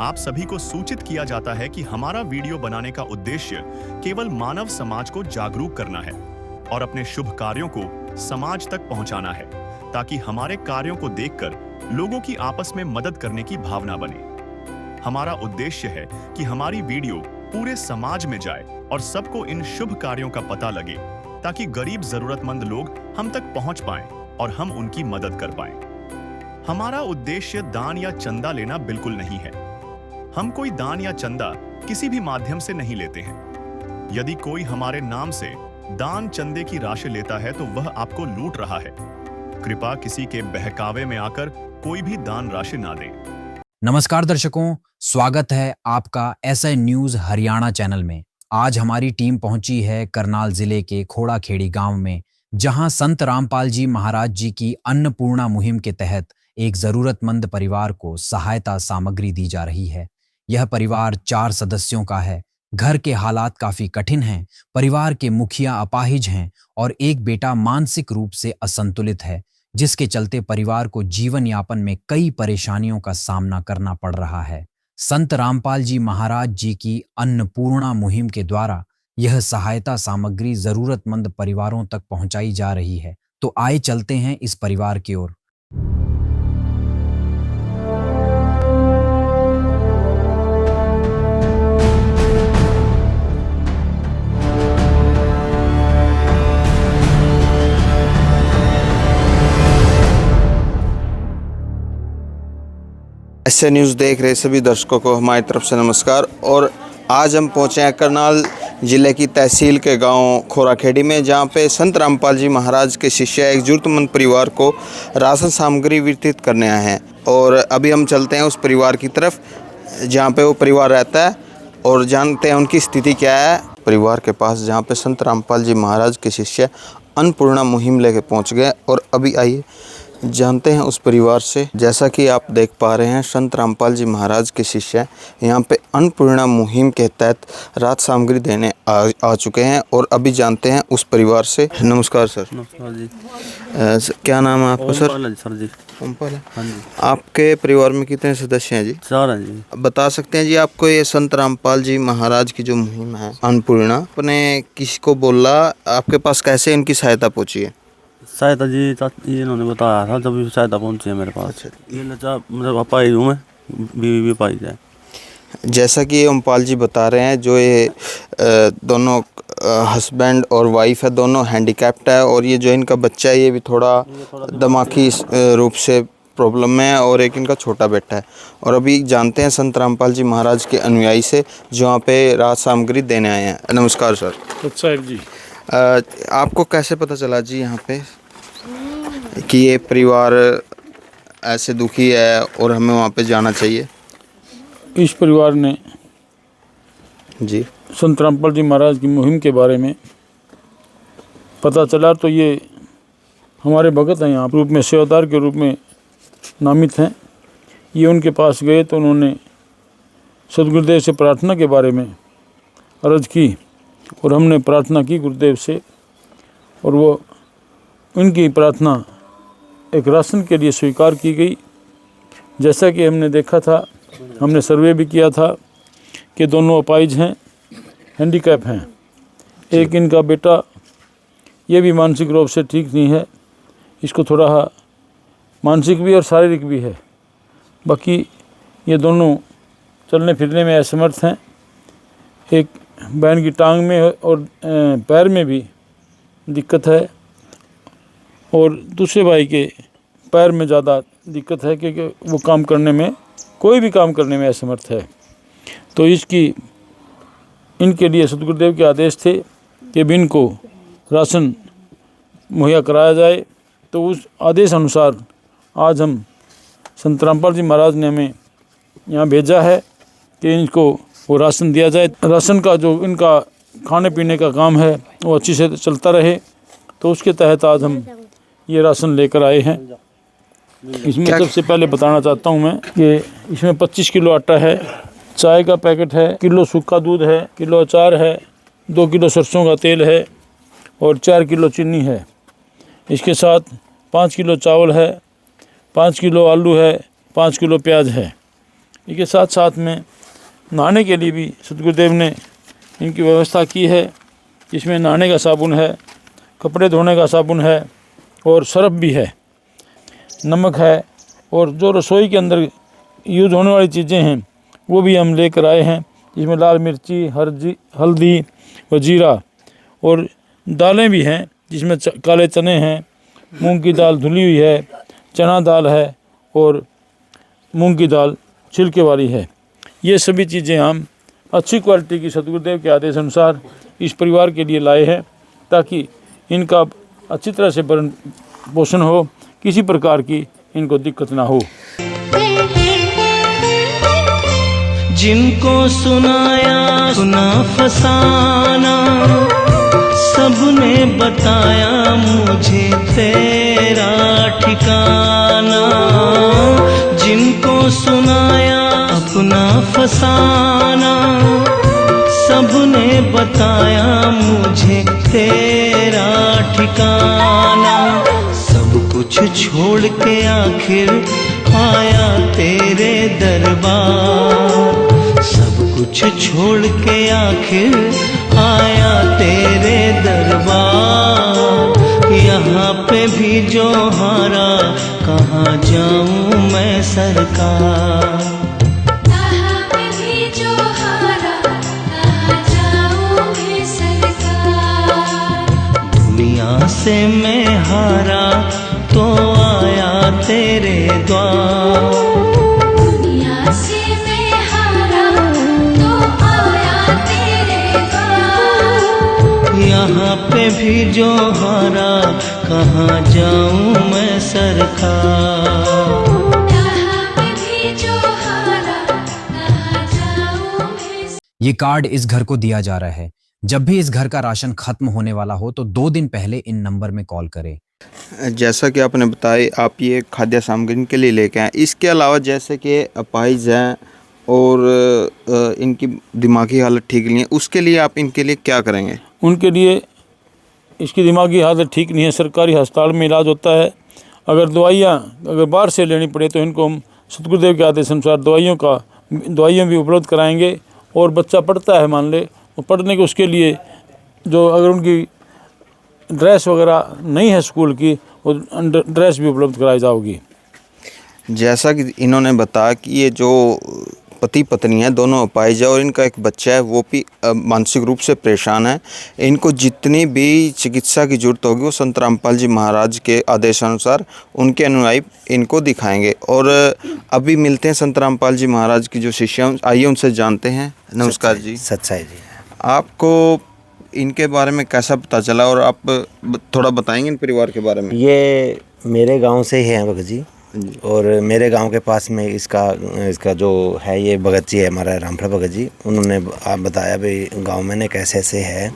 आप सभी को सूचित किया जाता है कि हमारा वीडियो बनाने का उद्देश्य केवल मानव समाज को जागरूक करना है और अपने शुभ कार्यों को समाज तक पहुंचाना है, ताकि हमारे कार्यों को देखकर लोगों की आपस में मदद करने की भावना बने। हमारा उद्देश्य है कि हमारी वीडियो पूरे समाज में जाए और सबको इन शुभ कार्यों का पता लगे, ताकि गरीब जरूरतमंद लोग हम तक पहुंच पाएं और हम उनकी मदद कर पाएं। हमारा उद्देश्य दान या चंदा लेना बिल्कुल नहीं है। हम कोई दान या चंदा किसी भी माध्यम से नहीं लेते हैं। यदि कोई हमारे नाम से दान चंदे की राशि लेता है तो वह आपको लूट रहा है। कृपया किसी के बहकावे में आकर कोई भी दान राशि ना दें। नमस्कार दर्शकों, स्वागत है आपका SI न्यूज हरियाणा चैनल में। आज हमारी टीम पहुंची है करनाल जिले के खोड़ाखेड़ी गांव में, जहां संत रामपाल जी महाराज जी की अन्नपूर्णा मुहिम के तहत एक जरूरतमंद परिवार को सहायता सामग्री दी जा रही है। यह परिवार 4 सदस्यों का है। घर के हालात काफी कठिन हैं। परिवार के मुखिया अपाहिज हैं और एक बेटा मानसिक रूप से असंतुलित है, जिसके चलते परिवार को जीवन यापन में कई परेशानियों का सामना करना पड़ रहा है। संत रामपाल जी महाराज जी की अन्नपूर्णा मुहिम के द्वारा यह सहायता सामग्री जरूरतमंद परिवारों तक पहुंचाई जा रही है। तो आइए चलते हैं इस परिवार की ओर। SI न्यूज़ देख रहे सभी दर्शकों को हमारी तरफ से नमस्कार। और आज हम पहुंचे हैं करनाल ज़िले की तहसील के गांव खोड़ाखेड़ी में, जहां पे संत रामपाल जी महाराज के शिष्य एक जरूरतमंद परिवार को राशन सामग्री वितरित करने आए हैं। और अभी हम चलते हैं उस परिवार की तरफ जहां पे वो परिवार रहता है और जानते हैं उनकी स्थिति क्या है। परिवार के पास जहाँ पे संत रामपाल जी महाराज के शिष्य अन्नपूर्णा मुहिम लेके पहुँच गए, और अभी आइए जानते हैं उस परिवार से। जैसा कि आप देख पा रहे हैं, संत रामपाल जी महाराज के शिष्य यहाँ पे अन्नपूर्णा मुहिम के तहत राहत सामग्री देने आ चुके हैं, और अभी जानते हैं उस परिवार से। नमस्कार सर। नमस्कार जी। क्या नाम है आपका सर? सर जी। ओमपाल है। हाँ जी। आपके परिवार में कितने सदस्य हैं जी? 4 हैं जी। बता सकते हैं जी आपको ये संत रामपाल जी महाराज की जो मुहिम है अन्नपूर्णा, अपने किसको बोला, आपके पास कैसे इनकी सहायता पहुँची है? सहायता जी ये इन्होंने बताया था, जब सहायता पहुंची है मेरे पास। अच्छा। ये नचा मतलब अपाहिज हूँ मैं, बीवी भी अपाहिज है। जैसा कि ओमपाल जी बता रहे हैं, जो ये दोनों हस्बैंड और वाइफ है, दोनों हैंडीकैप्ड है, और ये जो इनका बच्चा है ये भी थोड़ा दिमागी रूप से प्रॉब्लम में है, और एक इनका छोटा बेटा है। और अभी जानते हैं संत रामपाल जी महाराज के अनुयायी से, जो यहाँ पे राहत सामग्री देने आए हैं। नमस्कार सर। अच्छा जी। आपको कैसे पता चला जी यहाँ पे कि ये परिवार ऐसे दुखी है और हमें वहाँ पे जाना चाहिए? इस परिवार ने जी संत रामपाल जी महाराज की मुहिम के बारे में पता चला, तो ये हमारे भगत हैं, यहाँ रूप में सेवादार के रूप में नामित हैं। ये उनके पास गए तो उन्होंने सदगुरुदेव से प्रार्थना के बारे में अर्ज की, और हमने प्रार्थना की गुरुदेव से, और वो उनकी प्रार्थना एक राशन के लिए स्वीकार की गई। जैसा कि हमने देखा था, हमने सर्वे भी किया था कि दोनों अपाहिज हैं, हैंडीकैप हैं। एक इनका बेटा ये भी मानसिक रूप से ठीक नहीं है, इसको थोड़ा मानसिक भी और शारीरिक भी है। बाकी ये दोनों चलने फिरने में असमर्थ हैं। एक बहन की टांग में और पैर में भी दिक्कत है, और दूसरे भाई के पैर में ज़्यादा दिक्कत है, क्योंकि वो काम करने में, कोई भी काम करने में असमर्थ है। तो इनके लिए सतगुरुदेव के आदेश थे कि इनको राशन मुहैया कराया जाए। तो उस आदेश अनुसार आज हम संत रामपाल जी महाराज ने हमें यहाँ भेजा है कि इनको वो राशन दिया जाए। राशन का जो इनका खाने पीने का काम है वो अच्छी से चलता रहे, तो उसके तहत आज हम ये राशन लेकर आए हैं। इसमें सबसे पहले बताना चाहता हूँ मैं कि इसमें 25 किलो आटा है, चाय का पैकेट है, किलो सूखा दूध है, किलो अचार है, 2 किलो सरसों का तेल है, और 4 किलो चीनी है। इसके साथ 5 किलो चावल है, 5 किलो आलू है, 5 किलो प्याज है। इसके साथ साथ में नहाने के लिए भी सतगुरुदेव ने इनकी व्यवस्था की है। इसमें नहाने का साबुन है, कपड़े धोने का साबुन है और सर्फ भी है, नमक है, और जो रसोई के अंदर यूज़ होने वाली चीज़ें हैं वो भी हम लेकर आए हैं। जिसमें लाल मिर्ची, हल्दी व जीरा, और दालें भी हैं जिसमें काले चने हैं, मूंग की दाल धुली हुई है, चना दाल है और मूंग की दाल छिलके वाली है। ये सभी चीज़ें हम अच्छी क्वालिटी की सतगुरुदेव के आदेश अनुसार इस परिवार के लिए लाए हैं, ताकि इनका अच्छी तरह से भरण पोषण हो, किसी प्रकार की इनको दिक्कत ना हो। जिनको सुनाया सुना फसाना, सबने बताया मुझे तेरा ठिकाना। जिनको सुनाया अपना फसाना, सबने बताया मुझे तेरा ठिकाना। सब कुछ छोड़ के आखिर आया तेरे दरबार, सब कुछ छोड़ के आखिर आया तेरे दरबार। यहाँ पे भी जो हारा, कहाँ जाऊँ मैं सरकार। यहाँ पे भी जो हारा, कहाँ जाऊँ मैं सरकार। दुनिया से मैं हारा तो आया तेरे द्वार। दुनिया से मैं हारा तो आया तेरे द्वार। यहाँ पे भी जो हारा, कहाँ जाऊँ मैं सरकार। यहाँ पे भी जो हारा, कहाँ जाऊँ मैं। ये कार्ड इस घर को दिया जा रहा है। जब भी इस घर का राशन खत्म होने वाला हो तो 2 दिन पहले इन नंबर में कॉल करें। जैसा कि आपने बताया, आप ये खाद्य सामग्री के लिए लेके आए। इसके अलावा जैसे कि अपाहिज हैं और इनकी दिमागी हालत ठीक नहीं है, उसके लिए आप इनके लिए क्या करेंगे? उनके लिए इसकी दिमागी हालत ठीक नहीं है, सरकारी अस्पताल में इलाज होता है। अगर दवाइयाँ अगर बाहर से लेनी पड़े तो इनको हम सतगुरुदेव के आदेश अनुसार दवाइयाँ भी उपलब्ध कराएंगे। और बच्चा पढ़ता है, मान ले, वो पढ़ने के उसके लिए जो अगर उनकी ड्रेस वगैरह नहीं है स्कूल की, वो ड्रेस भी उपलब्ध कराई जाओगी। जैसा कि इन्होंने बताया कि ये जो पति पत्नी है दोनों अपाहिज है और इनका एक बच्चा है, वो भी मानसिक रूप से परेशान है। इनको जितनी भी चिकित्सा की जरूरत होगी वो संत रामपाल जी महाराज के आदेशानुसार उनके अनुयायी इनको दिखाएंगे। और अभी मिलते हैं संत रामपाल जी महाराज की जो शिष्य, आइए उनसे जानते हैं। नमस्कार जी। सच्चाई जी। आपको इनके बारे में कैसा पता चला और आप थोड़ा बताएंगे इन परिवार के बारे में? ये मेरे गांव से ही हैं भगत जी, और मेरे गांव के पास में इसका जो है, ये भगत जी है हमारा रामफल भगत जी। उन्होंने आप बताया भाई गांव में ने कैसे ऐसे है,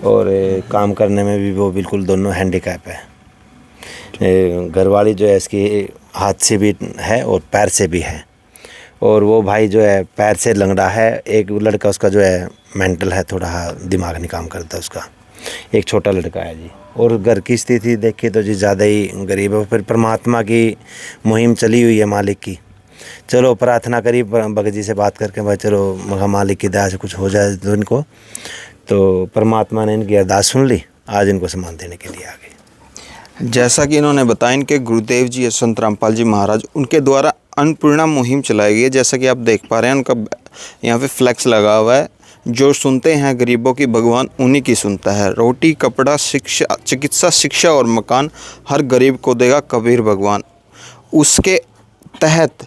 और काम करने में भी वो बिल्कुल दोनों हैंडीकैप है। घरवाली जो है इसकी हाथ से भी है और पैर से भी है, और वो भाई जो है पैर से लंगड़ा है। एक लड़का उसका जो है मेंटल है, थोड़ा दिमाग नहीं काम करता उसका। एक छोटा लड़का है जी। और घर की स्थिति देखे तो जी ज़्यादा ही गरीब है। फिर परमात्मा की मुहिम चली हुई है मालिक की। चलो प्रार्थना करी भगत जी से बात करके, भाई चलो मगर मालिक की दया से कुछ हो जाए तो इनको, तो परमात्मा ने इनकी अरदास सुन ली, आज इनको सम्मान देने के लिए आ गए। जैसा कि इन्होंने बताया, इनके गुरुदेव जी संत रामपाल जी महाराज, उनके द्वारा अन्नपूर्णा मुहिम चलाई गई है। जैसा कि आप देख पा रहे हैं, उनका यहाँ पे फ्लैक्स लगा हुआ है। जो सुनते हैं गरीबों की, भगवान उन्हीं की सुनता है। रोटी, कपड़ा, शिक्षा, चिकित्सा, शिक्षा और मकान हर गरीब को देगा कबीर भगवान। उसके तहत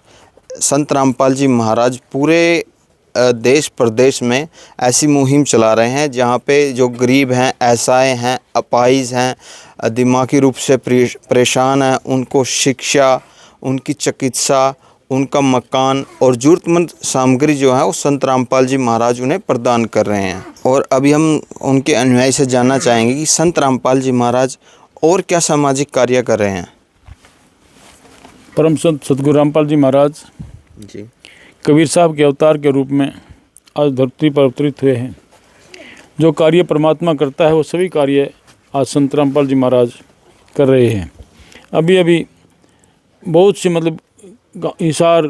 संत रामपाल जी महाराज पूरे देश प्रदेश में ऐसी मुहिम चला रहे हैं जहाँ पे जो गरीब हैं, असहाय हैं, अपाहिज हैं, दिमागी रूप से परेशान हैं, उनको शिक्षा, उनकी चिकित्सा, उनका मकान और ज़रूरतमंद सामग्री जो है वो संत रामपाल जी महाराज उन्हें प्रदान कर रहे हैं। और अभी हम उनके अनुयायी से जानना चाहेंगे कि संत रामपाल जी महाराज और क्या सामाजिक कार्य कर रहे हैं। परम संत सतगुरु रामपाल जी महाराज जी कबीर साहब के अवतार के रूप में आज धरती पर अवतरित हुए हैं। जो कार्य परमात्मा करता है वो सभी कार्य आज संत रामपाल जी महाराज कर रहे हैं। अभी बहुत सी मतलब हिसार,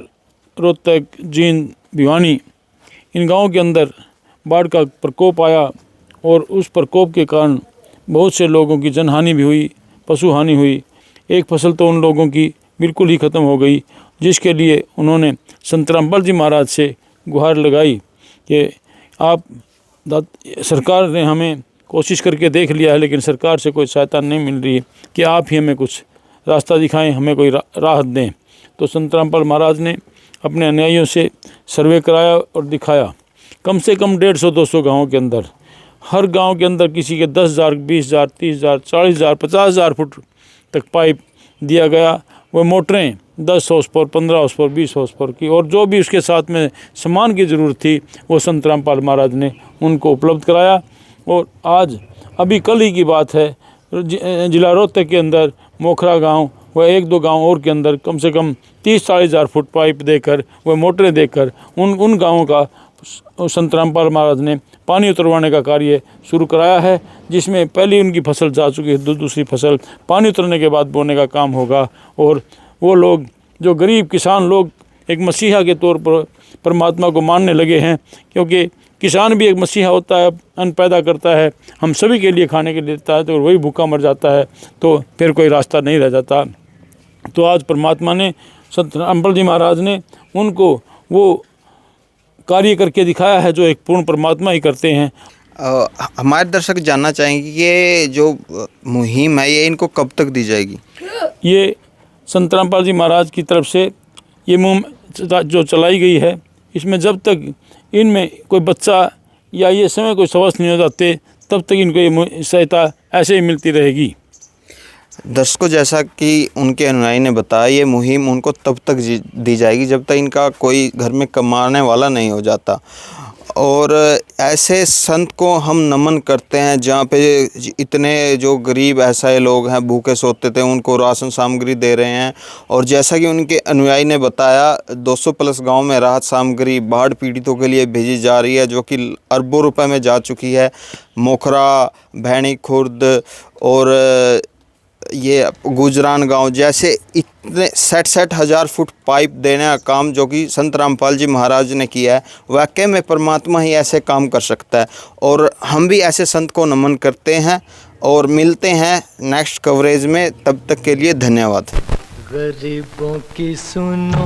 रोहतक, जींद, भिवानी, इन गांवों के अंदर बाढ़ का प्रकोप आया और उस प्रकोप के कारण बहुत से लोगों की जनहानि भी हुई, पशु हानि हुई। एक फसल तो उन लोगों की बिल्कुल ही ख़त्म हो गई, जिसके लिए उन्होंने संत रामपाल जी महाराज से गुहार लगाई कि आप सरकार ने हमें कोशिश करके देख लिया है, लेकिन सरकार से कोई सहायता नहीं मिल रही है, कि आप ही हमें कुछ रास्ता दिखाएं, हमें कोई राहत दें। तो संत रामपाल महाराज ने अपने अनुयायियों से सर्वे कराया और दिखाया। कम से कम 150-200 गाँवों के अंदर, हर गांव के अंदर किसी के 10,000, 20,000, 30,000, 40,000, 50,000 फुट तक पाइप दिया गया। वह मोटरें 10 horse power, 15 horse power, 20 horse power की, और जो भी उसके साथ में सामान की ज़रूरत थी वो संत रामपाल महाराज ने उनको उपलब्ध कराया। और आज अभी कल ही की बात है, जिला रोहतक के अंदर मोखरा गांव व 1-2 गांव और के अंदर कम से कम 30-40,000 फुट पाइप देकर, वह मोटरें देकर उन गाँवों का संत रामपाल महाराज ने पानी उतरवाने का कार्य शुरू कराया है, जिसमें पहली उनकी फसल जा चुकी है, दूसरी फसल पानी उतरने के बाद बोने का काम होगा। और वो लोग जो गरीब किसान लोग एक मसीहा के तौर पर परमात्मा को मानने लगे हैं, क्योंकि किसान भी एक मसीहा होता है, अन्न पैदा करता है, हम सभी के लिए खाने के लिए देता है, तो वही भूखा मर जाता है तो फिर कोई रास्ता नहीं रह जाता। तो आज परमात्मा ने, संत रामपाल जी महाराज ने उनको वो कार्य करके दिखाया है जो एक पूर्ण परमात्मा ही करते हैं। हमारे दर्शक जानना चाहेंगे कि ये जो मुहिम है ये इनको कब तक दी जाएगी? ये संत रामपाल जी महाराज की तरफ से ये मुहिम जो चलाई गई है, इसमें जब तक इनमें कोई बच्चा या ये समय कोई स्वस्थ नहीं हो जाते, तब तक इनको ये सहायता ऐसे ही मिलती रहेगी। दर्शकों, जैसा कि उनके अनुयायी ने बताया, ये मुहिम उनको तब तक दी जाएगी जब तक इनका कोई घर में कमाने वाला नहीं हो जाता। और ऐसे संत को हम नमन करते हैं जहाँ पे इतने जो गरीब ऐसे लोग हैं भूखे सोते थे, उनको राशन सामग्री दे रहे हैं। और जैसा कि उनके अनुयायी ने बताया, 200 प्लस गांव में राहत सामग्री बाढ़ पीड़ितों के लिए भेजी जा रही है, जो कि अरबों रुपए में जा चुकी है। मोखरा, भैणी खुर्द और ये गुजरान गांव जैसे इतने 60-60 हज़ार फुट पाइप देने का काम जो कि संत रामपाल जी महाराज ने किया है, वाकई में परमात्मा ही ऐसे काम कर सकता है। और हम भी ऐसे संत को नमन करते हैं और मिलते हैं नेक्स्ट कवरेज में। तब तक के लिए धन्यवाद। गरीबों की सुनो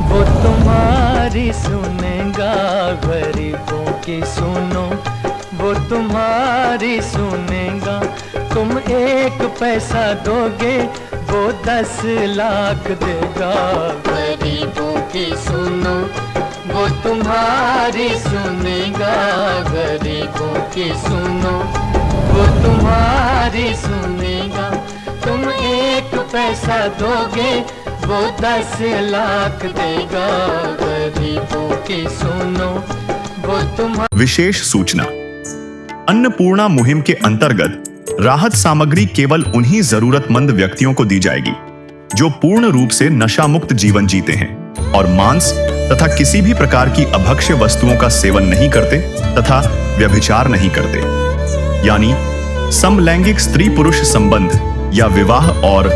वो तुम्हारी सुनेगा, गरीबों की सुनो वो तुम्हारी सुनेगा। तुम 1 पैसा दोगे वो 10 लाख देगा। गरीबों की सुनो वो तुम्हारी सुनेगा, गरीबों की सुनो वो तुम्हारी सुनेगा। तुम 1 पैसा दोगे वो 10 लाख देगा। गरीबों की सुनो वो तुम्हारी। विशेष सूचना, अन्नपूर्णा मुहिम के अंतर्गत राहत सामग्री केवल उन्हीं जरूरतमंद व्यक्तियों को दी जाएगी जो पूर्ण रूप से नशा मुक्त जीवन जीते हैं और मांस तथा किसी भी प्रकार की अभक्ष्य वस्तुओं का सेवन नहीं करते तथा व्यभिचार नहीं करते, यानी समलैंगिक स्त्री पुरुष संबंध या विवाह और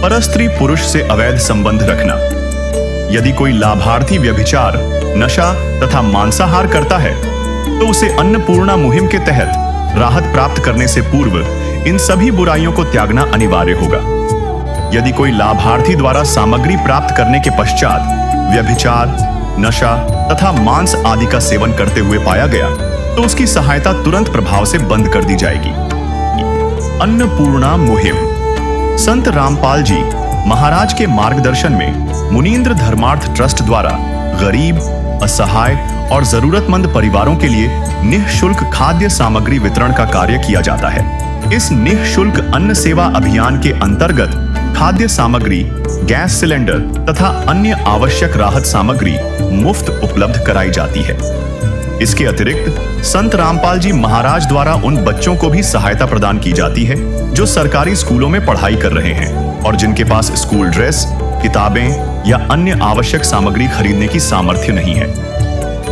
परस्त्री पुरुष से अवैध संबंध रखना। यदि कोई लाभार्थी व्यभिचार, नशा तथा मांसाहार करता है तो उसे अन्नपूर्णा मुहिम के तहत राहत प्राप्त करने से पूर्व इन सभी बुराइयों को त्यागना अनिवार्य होगा। यदि कोई लाभार्थी द्वारा सामग्री प्राप्त करने के पश्चात व्यभिचार, नशा तथा मांस आदि का सेवन करते हुए पाया गया तो उसकी सहायता तुरंत प्रभाव से बंद कर दी जाएगी। अन्नपूर्णा मुहिम संत रामपाल जी महाराज के मार्गदर्शन में मुनीन्द्र धर्मार्थ ट्रस्ट द्वारा गरीब, असहाय और जरूरतमंद परिवारों के लिए निःशुल्क खाद्य सामग्री वितरण का कार्य किया जाता है। इस निःशुल्क अन्न सेवा अभियान के अंतर्गत खाद्य सामग्री, गैस सिलेंडर तथा अन्य आवश्यक राहत सामग्री मुफ्त उपलब्ध कराई जाती है। इसके अतिरिक्त संत रामपाल जी महाराज द्वारा उन बच्चों को भी सहायता प्रदान की जाती है जो सरकारी स्कूलों में पढ़ाई कर रहे हैं और जिनके पास स्कूल ड्रेस, किताबें या अन्य आवश्यक सामग्री खरीदने की सामर्थ्य नहीं है।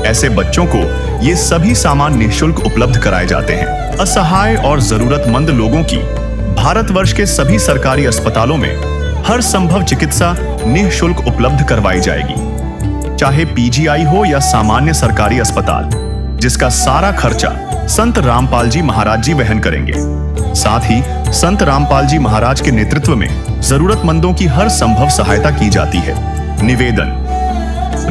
ऐसे बच्चों को ये सभी सामान निःशुल्क उपलब्ध कराए जाते हैं। असहाय और जरूरतमंद लोगों की भारतवर्ष के सभी सरकारी अस्पतालों में हर संभव चिकित्सा निःशुल्क उपलब्ध करवाई जाएगी। चाहे पीजीआई हो या सामान्य सरकारी अस्पताल, जिसका सारा खर्चा संत रामपाल जी महाराज जी वहन करेंगे। साथ ही संत रामपाल जी महाराज के नेतृत्व में जरूरतमंदों की हर संभव सहायता की जाती है। निवेदन: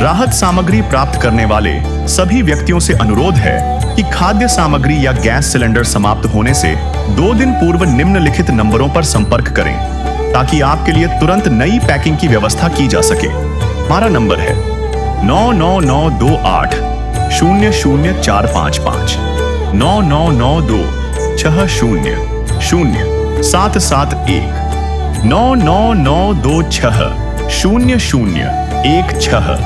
राहत सामग्री प्राप्त करने वाले सभी व्यक्तियों से अनुरोध है कि खाद्य सामग्री या गैस सिलेंडर समाप्त होने से 2 दिन पूर्व निम्नलिखित नंबरों पर संपर्क करें ताकि आपके लिए तुरंत नई पैकिंग की व्यवस्था की जा सके। हमारा नंबर है 99928 00455 9992 60 0771 99926 0016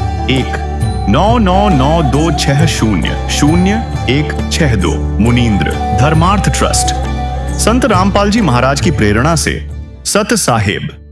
99926000162 मुनींद्र धर्मार्थ ट्रस्ट। संत रामपाल जी महाराज की प्रेरणा से सत साहेब।